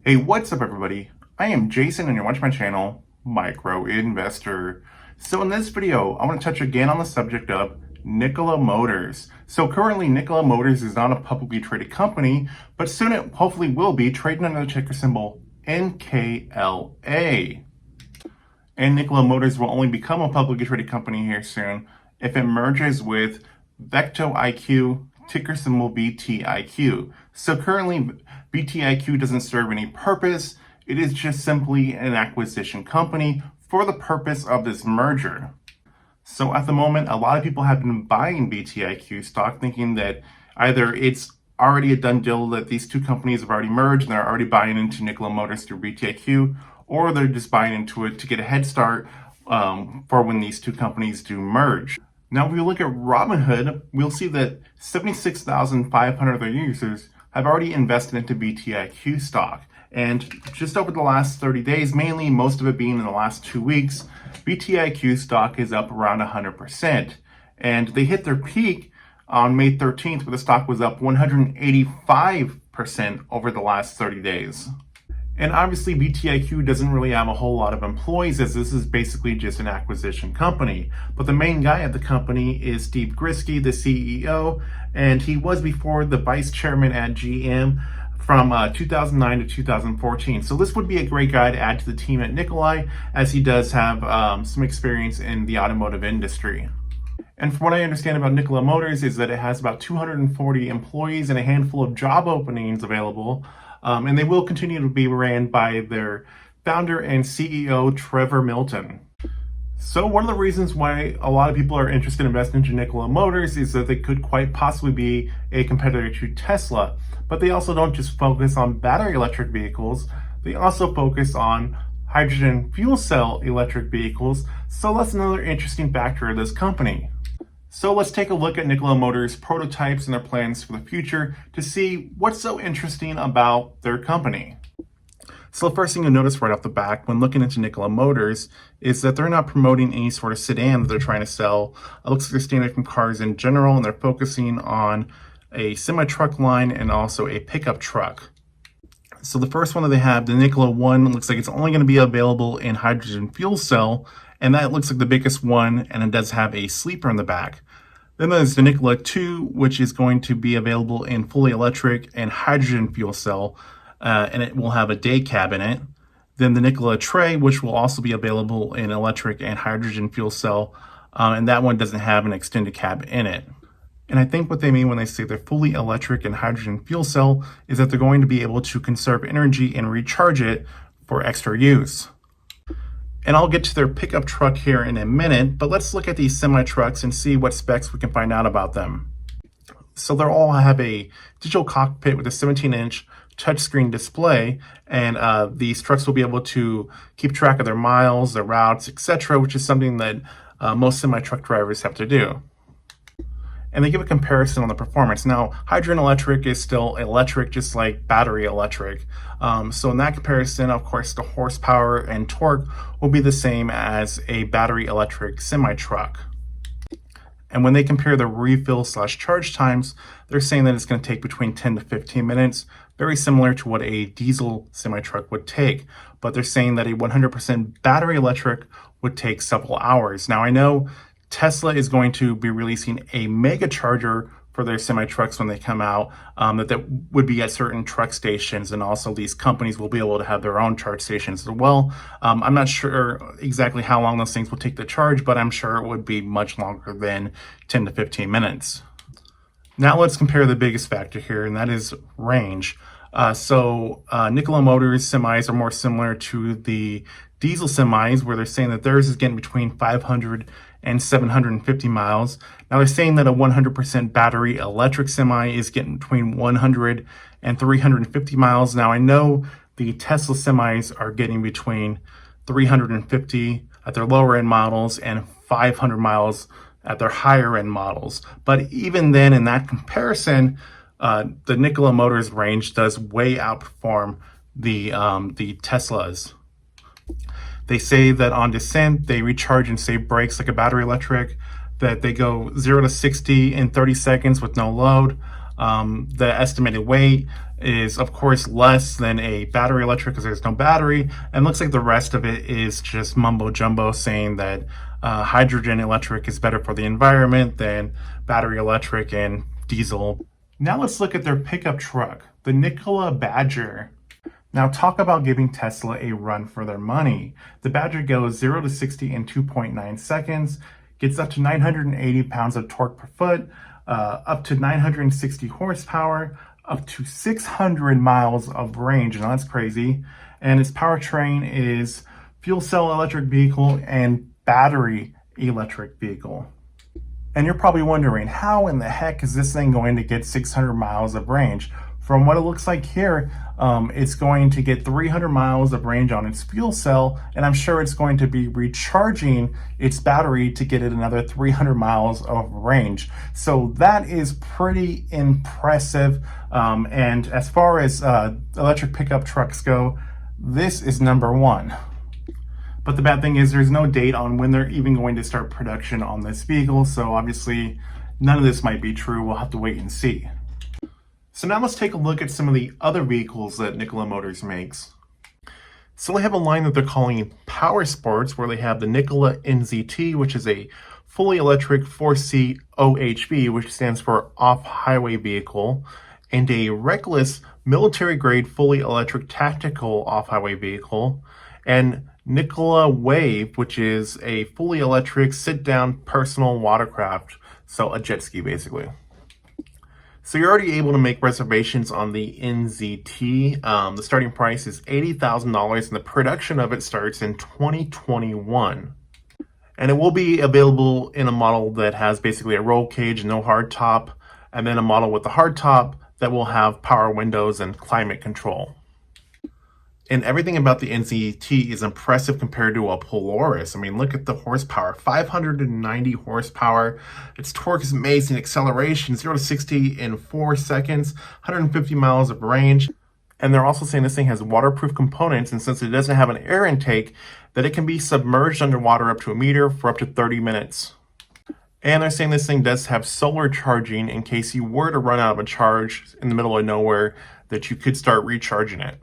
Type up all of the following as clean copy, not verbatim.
Hey, what's up everybody? I am Jason and you're watching my channel, Micro Investor. So in this video, I want to touch again on the subject of Nikola Motors. So currently Nikola Motors is not a publicly traded company, but soon it hopefully will be, trading under the ticker symbol NKLA. And Nikola Motors will only become a publicly traded company here soon if it merges with Vecto IQ, ticker symbol BTIQ. So currently, BTIQ doesn't serve any purpose. It is just simply an acquisition company for the purpose of this merger. So at the moment, a lot of people have been buying BTIQ stock thinking that either it's already a done deal that these two companies have already merged and they're already buying into Nikola Motors through BTIQ, or they're just buying into it to get a head start for when these two companies do merge. Now, if we look at Robinhood, we'll see that 76,500 of their users have already invested into BTIQ stock. And just over the last 30 days, mainly most of it being in the last 2 weeks, BTIQ stock is up around 100%. And they hit their peak on May 13th, where the stock was up 185% over the last 30 days. And obviously BTIQ doesn't really have a whole lot of employees, as this is basically just an acquisition company. But the main guy at the company is Steve Grisky, the CEO, and he was before the vice chairman at GM from 2009 to 2014. So this would be a great guy to add to the team at Nikola, as he does have some experience in the automotive industry. And from what I understand about Nikola Motors is that it has about 240 employees and a handful of job openings available. And they will continue to be ran by their founder and CEO, Trevor Milton. So one of the reasons why a lot of people are interested in investing into Nikola Motors is that they could quite possibly be a competitor to Tesla. But they also don't just focus on battery electric vehicles, they also focus on hydrogen fuel cell electric vehicles. So that's another interesting factor of this company. So let's take a look at Nikola Motors' prototypes and their plans for the future to see what's so interesting about their company. So the first thing you'll notice right off the bat when looking into Nikola Motors is that they're not promoting any sort of sedan that they're trying to sell. It looks like they're staying away from cars in general, and they're focusing on a semi-truck line and also a pickup truck. So the first one that they have, the Nikola 1, looks like it's only going to be available in hydrogen fuel cell, and that looks like the biggest one, and it does have a sleeper in the back. Then there's the Nikola 2, which is going to be available in fully electric and hydrogen fuel cell, and it will have a day cab in it. Then the Nikola Tre, which will also be available in electric and hydrogen fuel cell, and that one doesn't have an extended cab in it. And I think what they mean when they say they're fully electric and hydrogen fuel cell is that they're going to be able to conserve energy and recharge it for extra use. And I'll get to their pickup truck here in a minute, but let's look at these semi-trucks and see what specs we can find out about them. So they'll all have a digital cockpit with a 17-inch touchscreen display, and these trucks will be able to keep track of their miles, their routes, etc., which is something that most semi-truck drivers have to do. And they give a comparison on the performance. Now, hydrogen electric is still electric, just like battery electric. So in that comparison, of course, the horsepower and torque will be the same as a battery electric semi-truck. And when they compare the refill/charge times, they're saying that it's going to take between 10 to 15 minutes, very similar to what a diesel semi-truck would take. But they're saying that a 100% battery electric would take several hours. Now, I know Tesla is going to be releasing a mega charger for their semi-trucks when they come out, that would be at certain truck stations, and also these companies will be able to have their own charge stations as well. I'm not sure exactly how long those things will take to charge, but I'm sure it would be much longer than 10 to 15 minutes. Now let's compare the biggest factor here, and that is range. Nikola Motors semis are more similar to the diesel semis, where they're saying that theirs is getting between 500 and 750 miles. Now they're saying that a 100% battery electric semi is getting between 100 and 350 miles. Now I know the Tesla semis are getting between 350 at their lower end models and 500 miles at their higher end models. But even then, in that comparison, the Nikola Motors range does way outperform the Teslas. They say that on descent, they recharge and save brakes like a battery electric, that they go 0 to 60 in 30 seconds with no load. The estimated weight is, of course, less than a battery electric because there's no battery. And looks like the rest of it is just mumbo jumbo saying that hydrogen electric is better for the environment than battery electric and diesel. Now let's look at their pickup truck, the Nikola Badger. Now talk about giving Tesla a run for their money. The Badger goes 0 to 60 in 2.9 seconds, gets up to 980 pounds of torque per foot, up to 960 horsepower, up to 600 miles of range, and that's crazy. And its powertrain is fuel cell electric vehicle and battery electric vehicle. And you're probably wondering, how in the heck is this thing going to get 600 miles of range? From what it looks like here, it's going to get 300 miles of range on its fuel cell, and I'm sure it's going to be recharging its battery to get it another 300 miles of range. So that is pretty impressive. And as far as electric pickup trucks go, this is number one. But the bad thing is there's no date on when they're even going to start production on this vehicle, so obviously none of this might be true. We'll have to wait and see. So now let's take a look at some of the other vehicles that Nikola Motors makes. So they have a line that they're calling Power Sports, where they have the Nikola NZT, which is a fully electric 4C OHV, which stands for off-highway vehicle, and a Reckless military-grade fully electric tactical off-highway vehicle, and Nikola Wave, which is a fully electric sit-down personal watercraft, so a jet ski basically. So you're already able to make reservations on the NZT. The starting price is $80,000 and the production of it starts in 2021. And it will be available in a model that has basically a roll cage, no hard top, and then a model with a hard top that will have power windows and climate control. And everything about the NZT is impressive compared to a Polaris. I mean, look at the horsepower, 590 horsepower. Its torque is amazing, acceleration, 0 to 60 in 4 seconds, 150 miles of range. And they're also saying this thing has waterproof components, and since it doesn't have an air intake, that it can be submerged underwater up to a meter for up to 30 minutes. And they're saying this thing does have solar charging in case you were to run out of a charge in the middle of nowhere, that you could start recharging it.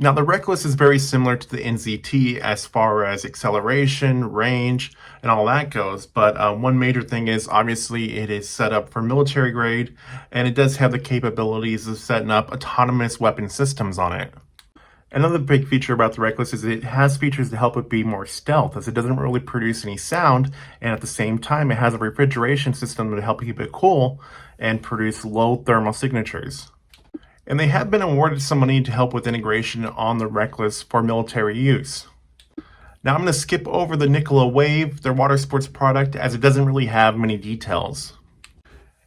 Now, the Reckless is very similar to the NZT as far as acceleration, range, and all that goes. But one major thing is obviously it is set up for military grade, and it does have the capabilities of setting up autonomous weapon systems on it. Another big feature about the Reckless is it has features to help it be more stealth, as it doesn't really produce any sound, and at the same time it has a refrigeration system to help keep it cool and produce low thermal signatures. And they have been awarded some money to help with integration on the Reckless for military use. Now I'm going to skip over the Nikola Wave, their water sports product, as it doesn't really have many details.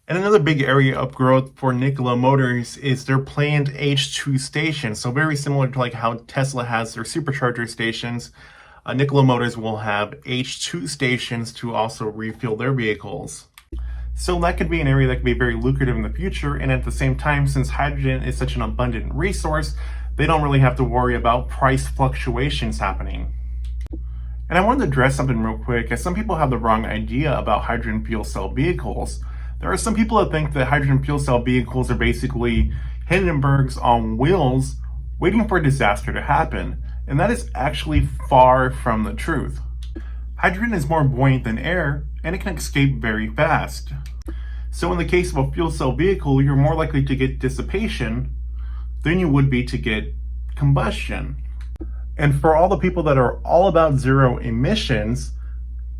And another big area of growth for Nikola Motors is their planned H2 station. So very similar to like how Tesla has their supercharger stations, Nikola Motors will have H2 stations to also refuel their vehicles. So that could be an area that could be very lucrative in the future, and at the same time, since hydrogen is such an abundant resource, they don't really have to worry about price fluctuations happening. And I wanted to address something real quick, as some people have the wrong idea about hydrogen fuel cell vehicles. There are some people that think that hydrogen fuel cell vehicles are basically Hindenburgs on wheels waiting for a disaster to happen, and that is actually far from the truth. Hydrogen is more buoyant than air, and it can escape very fast. So in the case of a fuel cell vehicle, you're more likely to get dissipation than you would be to get combustion. And for all the people that are all about zero emissions,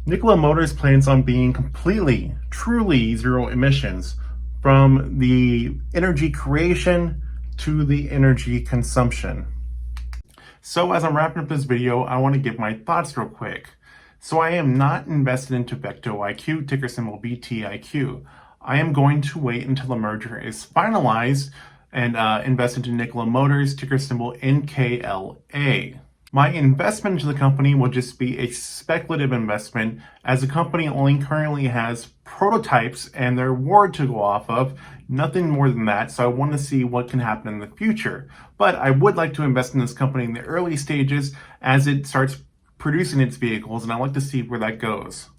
Nikola Motors plans on being completely, truly zero emissions, from the energy creation to the energy consumption. So as I'm wrapping up this video, I want to give my thoughts real quick. So I am not invested into Vecto IQ, ticker symbol VTIQ. I am going to wait until the merger is finalized and invest into Nikola Motors, ticker symbol NKLA. My investment into the company will just be a speculative investment, as the company only currently has prototypes and their word to go off of, nothing more than that. So I want to see what can happen in the future. But I would like to invest in this company in the early stages as it starts producing its vehicles, and I'd like to see where that goes.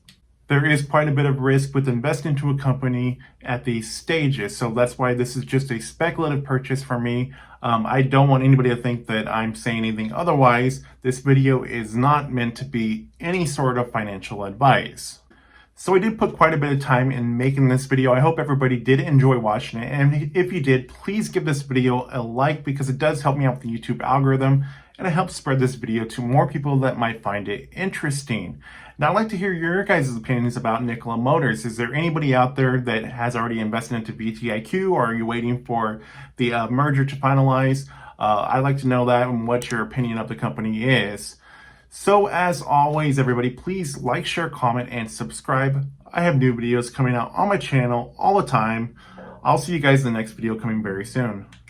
There is quite a bit of risk with investing into a company at these stages. So that's why this is just a speculative purchase for me. I don't want anybody to think that I'm saying anything otherwise. This video is not meant to be any sort of financial advice. So I did put quite a bit of time in making this video. I hope everybody did enjoy watching it. And if you did, please give this video a like because it does help me out with the YouTube algorithm and it helps spread this video to more people that might find it interesting. Now, I'd like to hear your guys' opinions about Nikola Motors. Is there anybody out there that has already invested into VTIQ, or are you waiting for the merger to finalize? I'd like to know that and what your opinion of the company is. So as always, everybody, please like, share, comment, and subscribe. I have new videos coming out on my channel all the time. I'll see you guys in the next video coming very soon.